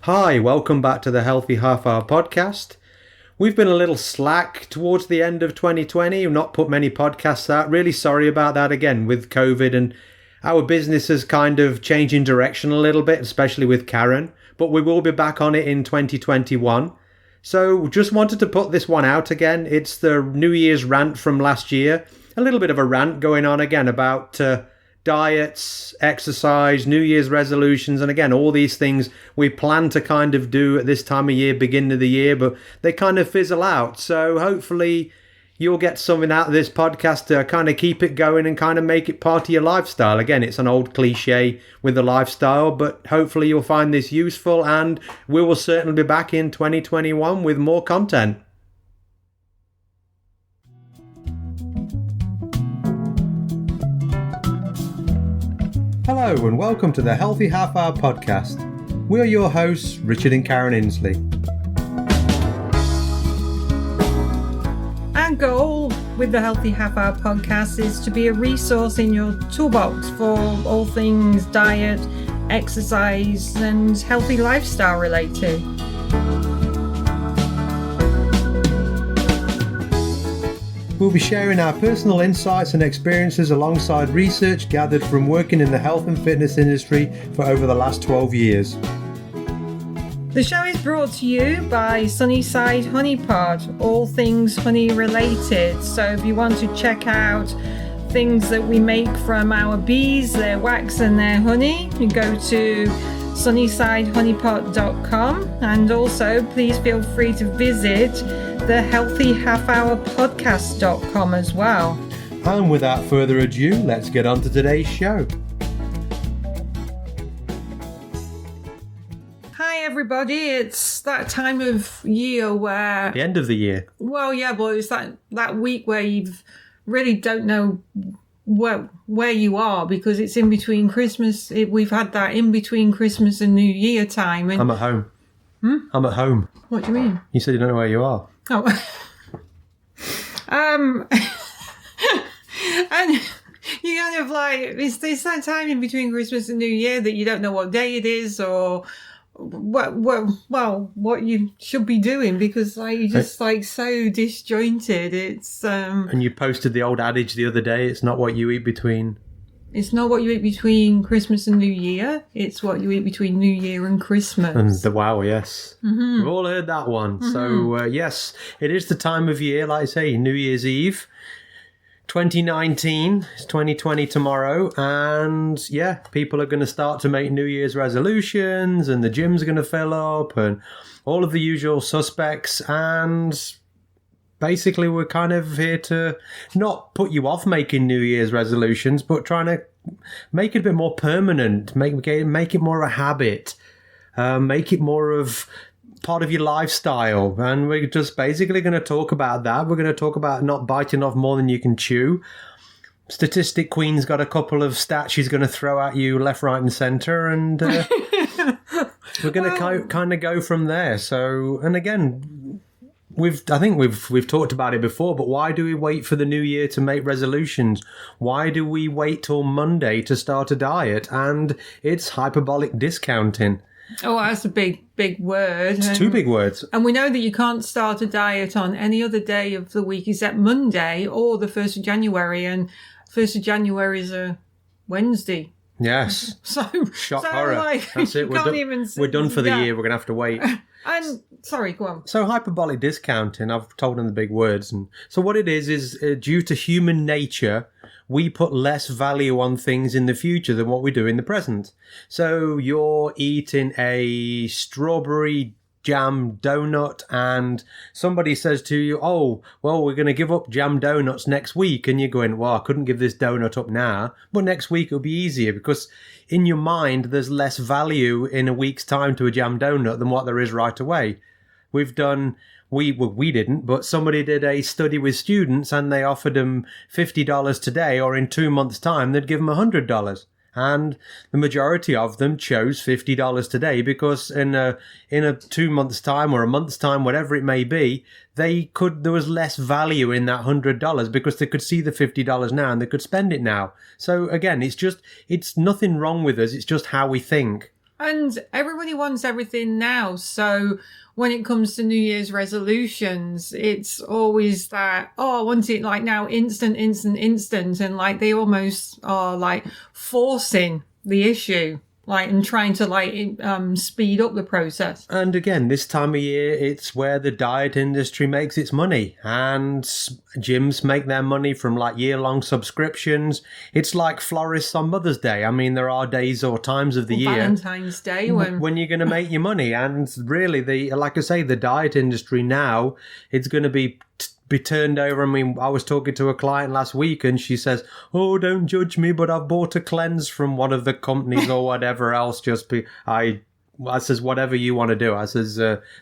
Hi, welcome back to the Healthy Half Hour podcast. We've been a little slack towards the end of 2020. We've not put many podcasts out. Really sorry about that again with COVID, and our business is kind of changing direction a little bit, especially with Karen. But we will be back on it in 2021. So just wanted to put this one out again. It's the New Year's rant from last year. A little bit of a rant going on again about diets, exercise, New Year's resolutions, and again, all these things we plan to kind of do at this time of year, beginning of the year, but they kind of fizzle out. So hopefully you'll get something out of this podcast to kind of keep it going and kind of make it part of your lifestyle. Again, it's an old cliche with the lifestyle, but hopefully you'll find this useful, and we will certainly be back in 2021 with more content. Hello and welcome to the Healthy Half Hour podcast. We are your hosts, Richard and Karen Inslee. Our goal with the Healthy Half Hour podcast is to be a resource in your toolbox for all things diet, exercise, and healthy lifestyle related. We'll be sharing our personal insights and experiences alongside research gathered from working in the health and fitness industry for over the last 12 years. The show is brought to you by Sunnyside Honey Pot, all things honey related. So if you want to check out things that we make from our bees, their wax and their honey, you go to sunnysidehoneypot.com, and also please feel free to visit the healthyhalfhourpodcast.com as well. And without further ado, let's get on to today's show. Hi everybody, it's that time of year where... The end of the year. Well, yeah, but it's that week where you really don't know where you are, because it's in between Christmas. We've had that in between Christmas and New Year time. And I'm at home. I'm at home. What do you mean? You said you don't know where you are. Oh. And you kind of like, it's that time in between Christmas and New Year that you don't know what day it is or what you should be doing, because like you're just like so disjointed. It's And you posted the old adage the other day, it's not what you eat between... It's not what you eat between Christmas and New Year. It's what you eat between New Year and Christmas. And yes. Mm-hmm. We've all heard that one. Mm-hmm. So, yes, it is the time of year, like I say, New Year's Eve. 2019, it's 2020 tomorrow. And, yeah, people are going to start to make New Year's resolutions, and the gyms are going to fill up, and all of the usual suspects. And... basically, we're kind of here to not put you off making New Year's resolutions, but trying to make it a bit more permanent, make it more of a habit, make it more of part of your lifestyle. And we're just basically going to talk about that. We're going to talk about not biting off more than you can chew. Statistic Queen's got a couple of stats she's going to throw at you left, right, and centre, and we're going to kind of go from there. So, and again... I think we've talked about it before, but why do we wait for the new year to make resolutions? Why do we wait till Monday to start a diet? And it's hyperbolic discounting. Oh, that's a big word. It's two big words. And we know that you can't start a diet on any other day of the week except Monday or the 1st of January. And 1st of January is a Wednesday. Yes. So horror. Like, that's it. We're done for the year. We're going to have to wait. And sorry, go on. So hyperbolic discounting, I've told them the big words. And so what it is due to human nature, we put less value on things in the future than what we do in the present. So you're eating a strawberry jam donut and somebody says to you, oh, well, we're going to give up jam donuts next week. And you're going, well, I couldn't give this donut up now, but next week it'll be easier, because in your mind, there's less value in a week's time to a jam donut than what there is right away. We didn't, but somebody did a study with students and they offered them $50 today, or in 2 months' time, they'd give them $100. And the majority of them chose $50 today because in a 2 months' time or a month's time, whatever it may be, there was less value in that $100 because they could see the $50 now and they could spend it now. So again, it's nothing wrong with us. It's just how we think. And everybody wants everything now. So when it comes to New Year's resolutions, it's always that, oh, I want it like now, instant. And like they almost are like forcing the issue, like, and trying to like speed up the process. And again, this time of year, it's where the diet industry makes its money, and gyms make their money from like year-long subscriptions. It's like florists on Mother's Day. I mean, there are days or times of the year, Valentine's Day, when you're going to make your money. And really, like I say, the diet industry now, it's going to be turned over. I mean, I was talking to a client last week and she says, oh, don't judge me, but I've bought a cleanse from one of the companies or whatever else. I says, whatever you want to do. I says,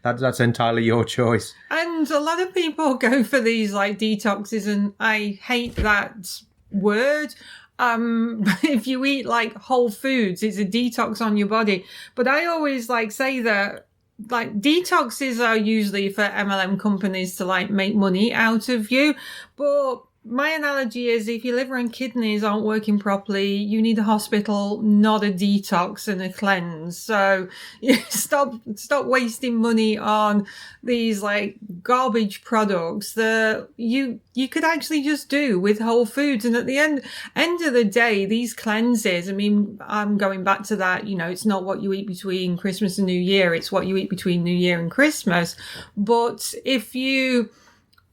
that's entirely your choice. And a lot of people go for these like detoxes, and I hate that word. If you eat like whole foods, it's a detox on your body. But I always like say that like detoxes are usually for MLM companies to like make money out of you. But my analogy is if your liver and kidneys aren't working properly, you need a hospital, not a detox and a cleanse. So stop wasting money on these like garbage products that you could actually just do with whole foods. And at the end of the day, these cleanses, I mean, I'm going back to that, it's not what you eat between Christmas and New Year, it's what you eat between New Year and Christmas. But if you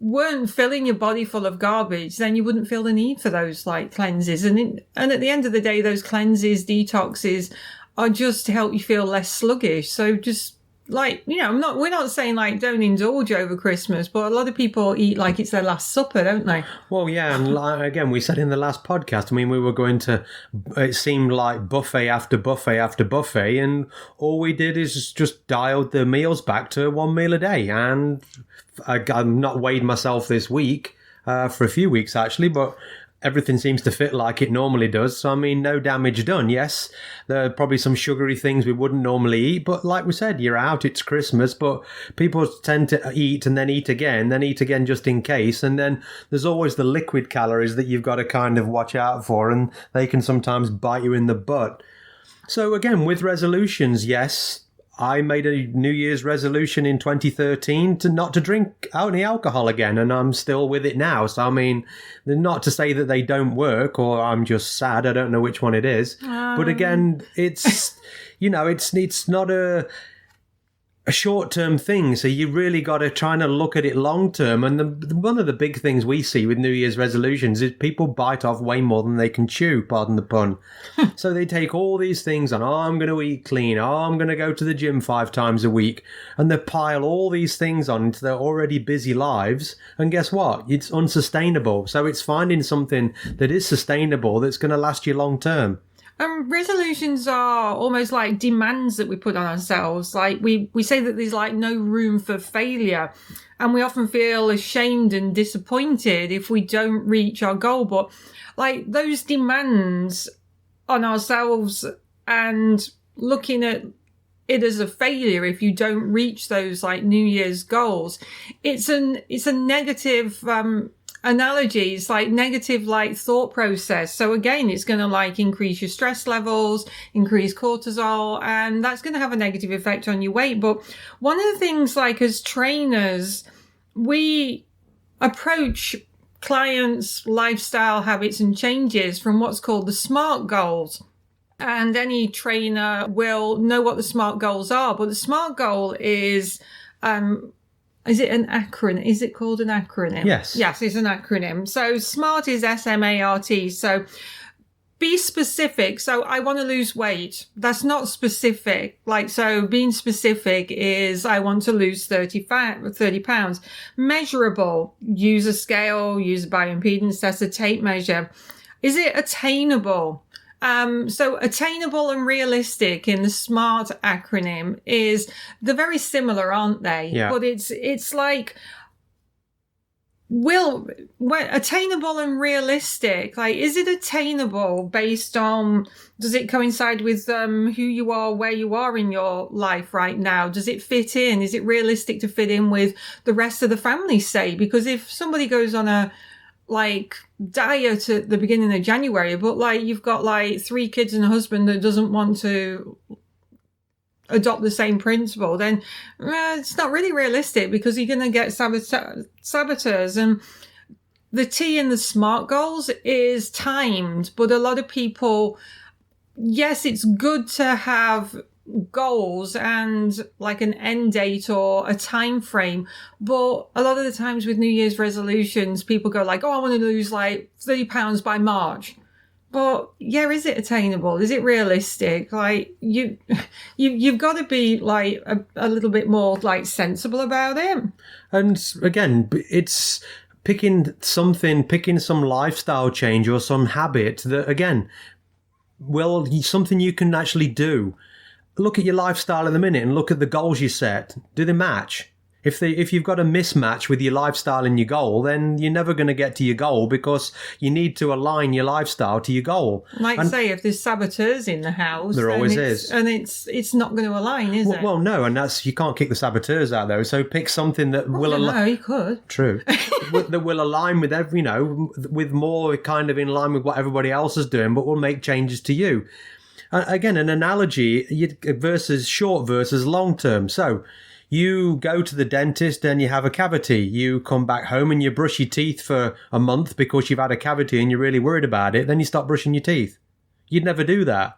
weren't filling your body full of garbage, then you wouldn't feel the need for those like cleanses. And at the end of the day, those cleanses, detoxes are just to help you feel less sluggish. So just like, we're not saying like don't indulge over Christmas, but a lot of people eat like it's their last supper, don't they? Well, yeah. And again, we said in the last podcast, I mean, we were going to, it seemed like buffet after buffet after buffet. And all we did is just dialed the meals back to one meal a day. And I've not weighed myself this week, for a few weeks actually, but everything seems to fit like it normally does. So, I mean, no damage done. Yes, there are probably some sugary things we wouldn't normally eat, but like we said, you're out, it's Christmas, but people tend to eat and then eat again just in case. And then there's always the liquid calories that you've got to kind of watch out for, and they can sometimes bite you in the butt. So again, with resolutions, yes, I made a New Year's resolution in 2013 to not to drink any alcohol again, and I'm still with it now. So, I mean, not to say that they don't work or I'm just sad. I don't know which one it is. But again, it's, it's not a short-term thing, so you really got to try and look at it long-term. And one of the big things we see with New Year's resolutions is people bite off way more than they can chew, pardon the pun. So they take all these things on, I'm going to eat clean, I'm going to go to the gym 5 times a week, and they pile all these things on into their already busy lives, and guess what? It's unsustainable. So it's finding something that is sustainable that's going to last you long-term. Resolutions are almost like demands that we put on ourselves. Like we say that there's like no room for failure, and we often feel ashamed and disappointed if we don't reach our goal. But like those demands on ourselves and looking at it as a failure if you don't reach those like New Year's goals, it's a negative analogy. It's like negative like thought process. So again, it's going to like increase your stress levels, increase cortisol, and that's going to have a negative effect on your weight. But one of the things, like as trainers, we approach clients' lifestyle habits and changes from what's called the SMART goals. And any trainer will know what the SMART goals are. But the SMART goal is it an acronym? Is it called an acronym? Yes. Yes, it's an acronym. So SMART is SMART. So be specific. So I want to lose weight. That's not specific. Like, so being specific is I want to lose 30 pounds. Measurable. Use a scale, use a bioimpedance test, a tape measure. Is it attainable? So attainable and realistic in the SMART acronym they're very similar, aren't they? Yeah. But it's like, attainable and realistic, like, is it attainable based on, does it coincide with who you are, where you are in your life right now? Does it fit in? Is it realistic to fit in with the rest of the family, say? Because if somebody goes on a like diet at the beginning of January, but like you've got like 3 kids and a husband that doesn't want to adopt the same principle, then it's not really realistic, because you're going to get saboteurs. And the T in the SMART goals is timed, but a lot of people, yes, it's good to have goals and like an end date or a time frame, but a lot of the times with New Year's resolutions, people go like, oh, I want to lose like 30 pounds by March. But yeah, is it attainable? Is it realistic? Like you've got to be like a little bit more like sensible about it. And again, it's picking some lifestyle change or some habit that, again, well, something you can actually do. Look at your lifestyle in the minute and look at the goals you set. Do they match? If you've got a mismatch with your lifestyle and your goal, then you're never going to get to your goal, because you need to align your lifestyle to your goal. Like, say, if there's saboteurs in the house, there always is, and it's not going to align, is it? Well, no, and you can't kick the saboteurs out though. So pick something that will align. No, you could. True, that will align with with more kind of in line with what everybody else is doing, but will make changes to you. Again, an analogy versus short versus long term. So you go to the dentist and you have a cavity. You come back home and you brush your teeth for a month because you've had a cavity and you're really worried about it. Then you stop brushing your teeth. You'd never do that.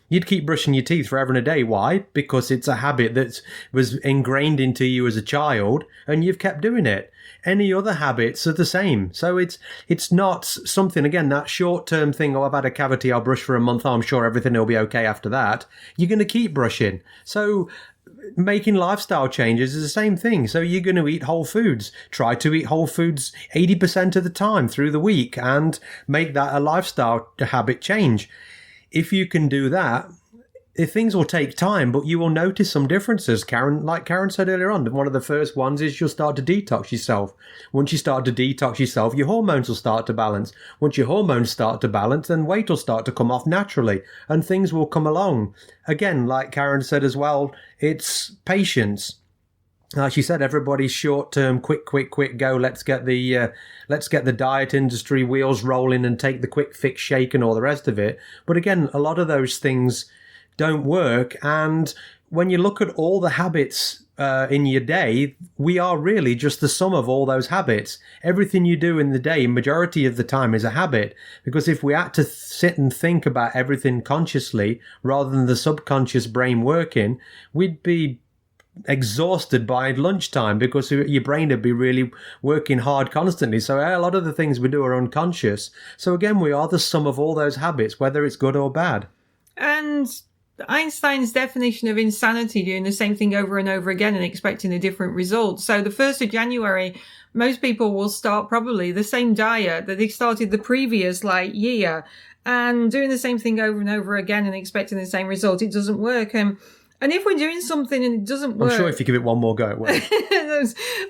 You'd keep brushing your teeth forever and a day. Why? Because it's a habit that was ingrained into you as a child and you've kept doing it. Any other habits are the same. So it's not something, again, that short-term thing, oh, I've had a cavity, I'll brush for a month, oh, I'm sure everything will be okay after that. You're going to keep brushing. So making lifestyle changes is the same thing. So you're going to eat whole foods. Try to eat whole foods 80% of the time through the week and make that a lifestyle habit change. If you can do that, things will take time, but you will notice some differences. Like Karen said earlier on, one of the first ones is you'll start to detox yourself. Once you start to detox yourself, your hormones will start to balance. Once your hormones start to balance, then weight will start to come off naturally and things will come along. Again, like Karen said as well, it's patience. Like she said, everybody's short-term, quick go. Let's get the diet industry wheels rolling and take the quick fix shake and all the rest of it. But again, a lot of those things don't work. And when you look at all the habits in your day, we are really just the sum of all those habits. Everything you do in the day, majority of the time, is a habit. Because if we had to sit and think about everything consciously rather than the subconscious brain working, we'd be exhausted by lunchtime because your brain would be really working hard constantly. So a lot of the things we do are unconscious. So again, we are the sum of all those habits, whether it's good or bad. And Einstein's definition of insanity, doing the same thing over and over again and expecting a different result. So the 1st of January, most people will start probably the same diet that they started the previous year, and doing the same thing over and over again and expecting the same result. It doesn't work. And if we're doing something and it doesn't work... I'm sure if you give it one more go, it will.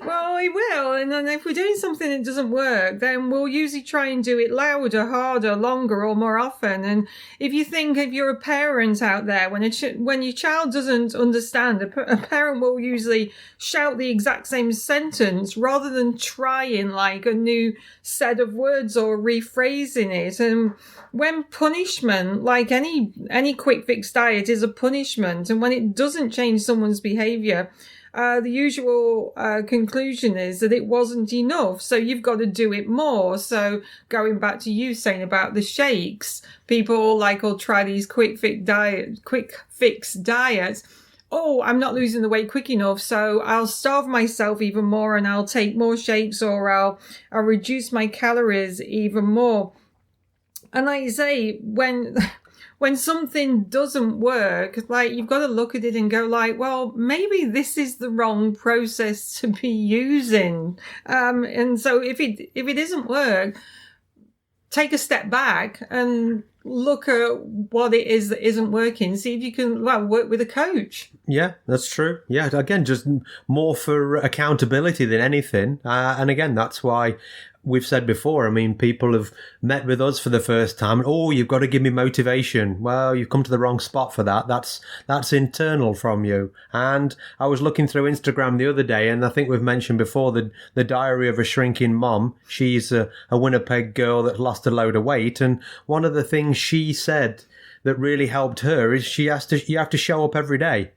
Well, it will. And then if we're doing something that doesn't work, then we'll usually try and do it louder, harder, longer, or more often. And if you think, if you're a parent out there, when your child doesn't understand, a parent will usually shout the exact same sentence rather than trying like a new set of words or rephrasing it. And when punishment, like any quick fix diet, is a punishment, and when it doesn't change someone's behavior, the usual conclusion is that it wasn't enough, so you've got to do it more. So going back to you saying about the shakes, people will try these quick fix diets. Oh, I'm not losing the weight quick enough, so I'll starve myself even more and I'll take more shakes, or I'll reduce my calories even more. And like you say, when something doesn't work, you've got to look at it and go well, maybe this is the wrong process to be using. And so if it doesn't work, take a step back and look at what it is that isn't working. See if you can work with a coach. Yeah, that's true. Yeah, again, just more for accountability than anything. And again, that's why we've said before, I mean, people have met with us for the first time. Oh, you've got to give me motivation. Well, you've come to the wrong spot for that. That's internal from you. And I was looking through Instagram the other day, and I think we've mentioned before the diary of a shrinking mom. She's a Winnipeg girl that lost a load of weight. And one of the things she said that really helped her is you have to show up every day.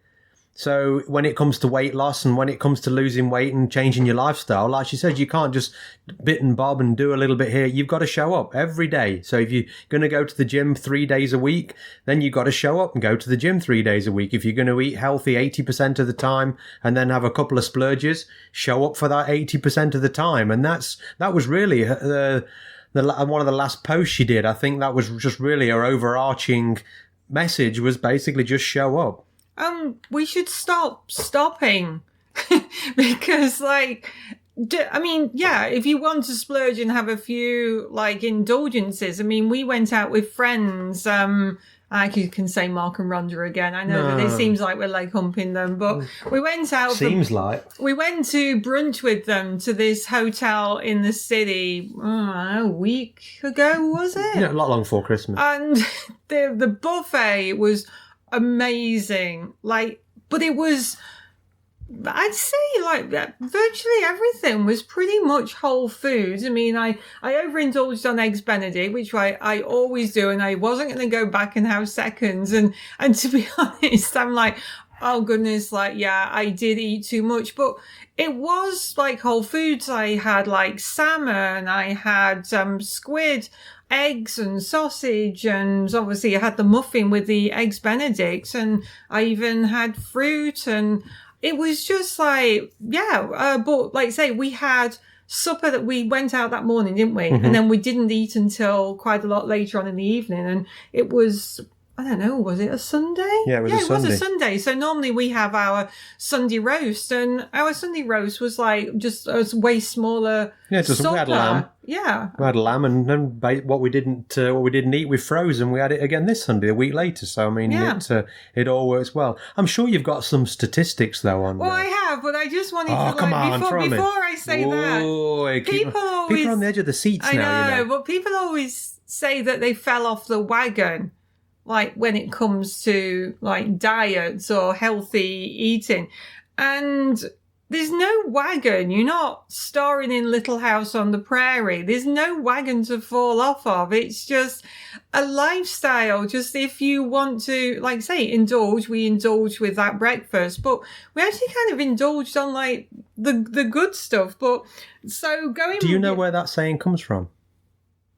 So when it comes to weight loss and when it comes to losing weight and changing your lifestyle, like she said, you can't just bit and bob and do a little bit here. You've got to show up every day. So if you're going to go to the gym 3 days a week, then you've got to show up and go to the gym 3 days a week. If you're going to eat healthy 80% of the time and then have a couple of splurges, show up for that 80% of the time. And that was really one of the last posts she did. I think that was just really her overarching message, was basically just show up. We should stop stopping because, like, I mean, yeah, if you want to splurge and have a few, like, indulgences, I mean, we went out with friends. I can say Mark and Rhonda again. I know that it seems like we're like humping them, but we went out. We went to brunch with them to this hotel in the city a week ago, was it? Yeah, not long before Christmas. And the buffet was amazing, but it was, I'd say, like, virtually everything was pretty much whole foods. I mean, I overindulged on eggs Benedict, which I always do, and I wasn't going to go back and have seconds. And to be honest, I'm like, oh goodness, like, yeah, I did eat too much, but it was like whole foods. I had like salmon, I had squid, eggs and sausage, and obviously I had the muffin with the eggs Benedict, and I even had fruit, and it was just like, yeah, but like I say, we had supper that we went out that morning, didn't we? Mm-hmm. And then we didn't eat until quite a lot later on in the evening, and it was, I don't know, was it a Sunday? Yeah, it was a Sunday. So normally we have our Sunday roast, and our Sunday roast was like just a way smaller. Yeah, just we had lamb. Yeah, we had lamb, and then what we didn't eat with frozen, we had it again this Sunday, a week later. So I mean, it all works well. I'm sure you've got some statistics though on. Well, I have, but I just wanted to before I say that, people are on the edge of the seats now. I know, but people always say that they fell off the wagon, like when it comes to like diets or healthy eating, and there's no wagon. You're not starring in Little House on the Prairie. There's no wagon to fall off of. It's just a lifestyle. Just if you want to, like say, indulge, we indulge with that breakfast, but we actually kind of indulged on like the good stuff. But so going. Do you know where that saying comes from?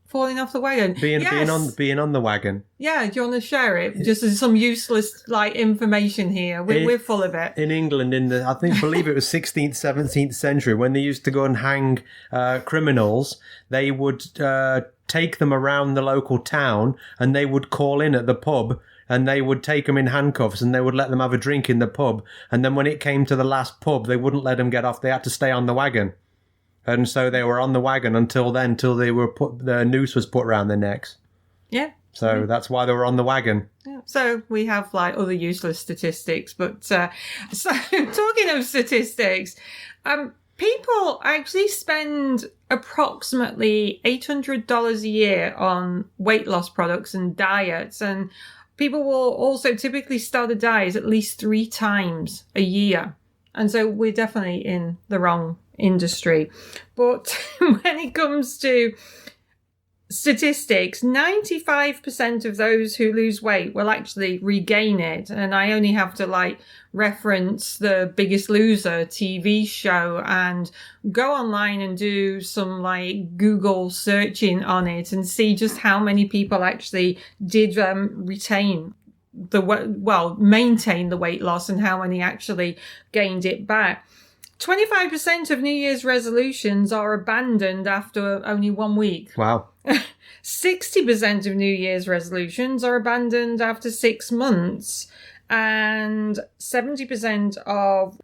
Falling off the wagon. Being on the wagon. Yeah, do you want to share it? Just as some useless like information here. We're full of it. In England, I believe it was 16th, 17th century, when they used to go and hang criminals, they would take them around the local town, and they would call in at the pub, and they would take them in handcuffs, and they would let them have a drink in the pub. And then when it came to the last pub, they wouldn't let them get off. They had to stay on the wagon. And so they were on the wagon until they were the noose was put around their necks. Yeah. So that's why they were on the wagon. Yeah. So we have like other useless statistics, but so talking of statistics, people actually spend approximately $800 a year on weight loss products and diets, and people will also typically start a diet at least 3 times a year. And so we're definitely in the wrong industry. But when it comes to statistics, 95% of those who lose weight will actually regain it. And I only have to like reference the Biggest Loser TV show and go online and do some like Google searching on it and see just how many people actually did maintain the weight loss and how many actually gained it back. 25% of New Year's resolutions are abandoned after only 1 week. Wow. 60% of New Year's resolutions are abandoned after 6 months. And 70% of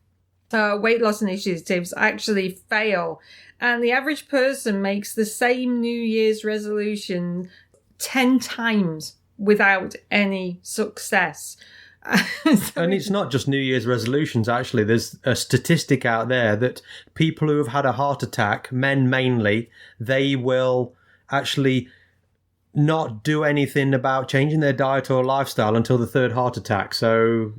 weight loss initiatives actually fail. And the average person makes the same New Year's resolution 10 times without any success. And it's not just New Year's resolutions, actually. There's a statistic out there that people who have had a heart attack, men mainly, they will actually not do anything about changing their diet or lifestyle until the third heart attack. So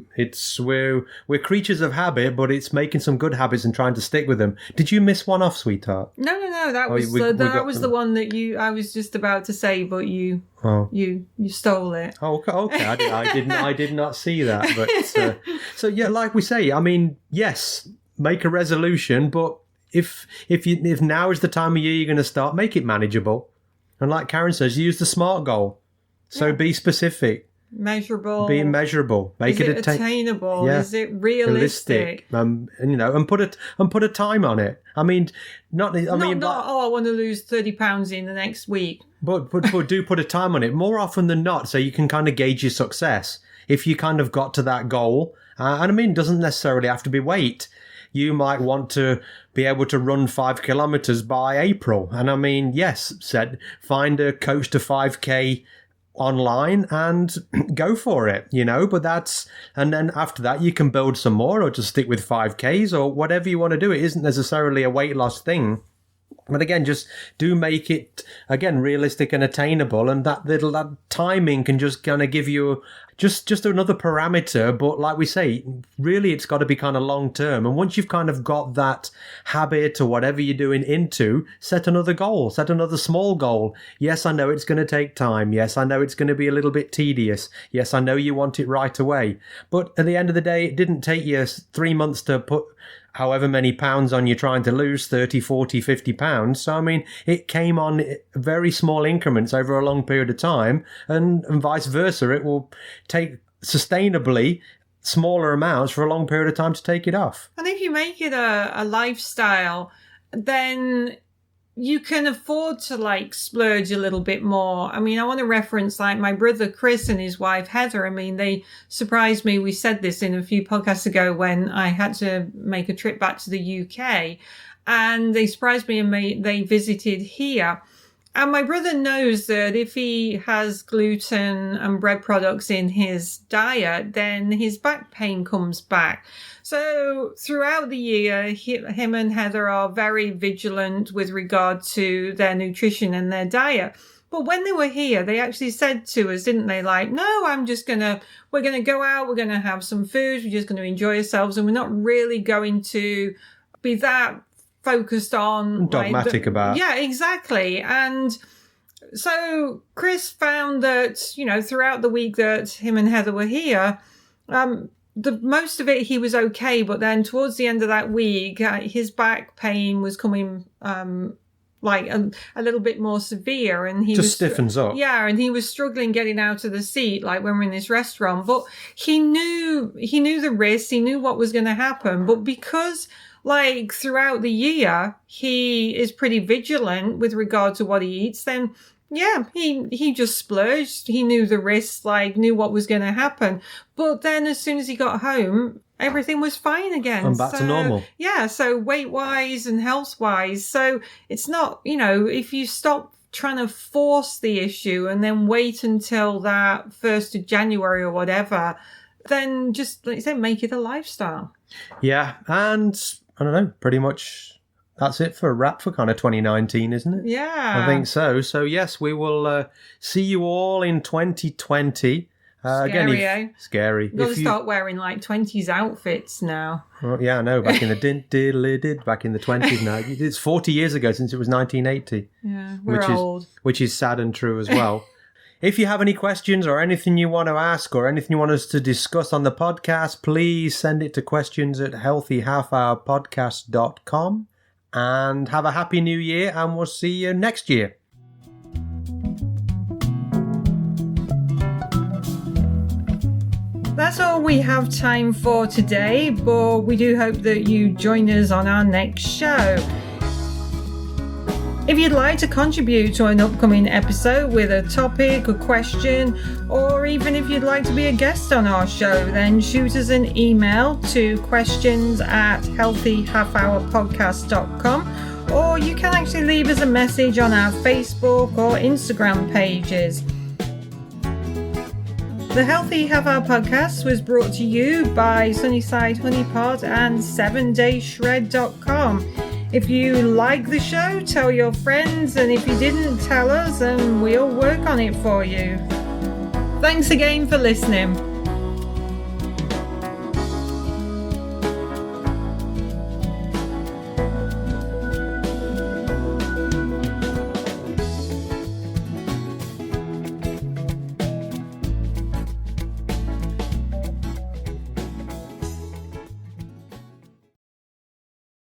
we're creatures of habit, but it's making some good habits and trying to stick with them. Did you miss one off, sweetheart? No. That was the one that I was just about to say, but you stole it. Oh, okay. I did not see that. But so yeah, like we say, I mean, yes, make a resolution, but if now is the time of year you're going to start, make it manageable. And like Karen says, use the SMART goal. So be specific. Measurable. Be measurable. Make it attainable. Yeah. Is it realistic? And put a time on it. I mean, I want to lose 30 pounds in the next week. But do put a time on it more often than not, so you can kind of gauge your success. If you kind of got to that goal, and I mean, it doesn't necessarily have to be weight. You might want to be able to run 5 kilometers by April. And I mean, yes, find a coach to 5K online and go for it, but and then after that you can build some more or just stick with 5Ks or whatever you want to do. It isn't necessarily a weight loss thing. But again, just do make it, again, realistic and attainable. And that timing can just kind of give you just another parameter. But like we say, really, it's got to be kind of long term. And once you've kind of got that habit or whatever you're doing into, set another goal, set another small goal. Yes, I know it's going to take time. Yes, I know it's going to be a little bit tedious. Yes, I know you want it right away. But at the end of the day, it didn't take you 3 months to put however many pounds on you're trying to lose, 30, 40, 50 pounds. So, I mean, it came on very small increments over a long period of time, and vice versa. It will take sustainably smaller amounts for a long period of time to take it off. And if you make it a lifestyle, then you can afford to splurge a little bit more. I mean, I want to reference my brother Chris and his wife Heather. I mean, they surprised me. We said this in a few podcasts ago when I had to make a trip back to the UK, and they surprised me and they visited here. And my brother knows that if he has gluten and bread products in his diet, then his back pain comes back. So throughout the year, him and Heather are very vigilant with regard to their nutrition and their diet. But when they were here, they actually said to us, didn't they? No, we're going to go out, we're going to have some food, we're just going to enjoy ourselves, and we're not really going to be that focused on dogmatic about. Yeah, exactly. And so Chris found that, throughout the week that him and Heather were here, the most of it he was okay, but then towards the end of that week, his back pain was coming a little bit more severe, and he just stiffens up. Yeah, and he was struggling getting out of the seat, when we're in this restaurant. But he knew the risks, he knew what was going to happen. But because throughout the year he is pretty vigilant with regard to what he eats, then yeah, he just splurged. He knew the risks, knew what was going to happen. But then as soon as he got home, everything was fine again. And back to normal. Yeah, so weight-wise and health-wise. So it's not, if you stop trying to force the issue and then wait until that 1st of January or whatever, then just, like you say, make it a lifestyle. Yeah, and I don't know, pretty much that's it for a wrap for kind of 2019, isn't it? Yeah. I think so. So, yes, we will see you all in 2020. Scary, Scary. You've got to start wearing 20s outfits now. Well, yeah, I know. Back in the back in the 20s now. It's 40 years ago since it was 1980. Yeah, we're old. Which is sad and true as well. If you have any questions or anything you want to ask or anything you want us to discuss on the podcast, please send it to questions@healthyhalfhourpodcast.com. And have a happy new year, and we'll see you next year. That's all we have time for today, but we do hope that you join us on our next show. If you'd like to contribute to an upcoming episode with a topic, a question, or even if you'd like to be a guest on our show, then shoot us an email to questions@healthyhalfhourpodcast.com, or you can actually leave us a message on our Facebook or Instagram pages. The Healthy Half Hour Podcast was brought to you by Sunnyside Honey Pot and 7dayshred.com. If you like the show, tell your friends, and if you didn't, tell us and we'll work on it for you. Thanks again for listening.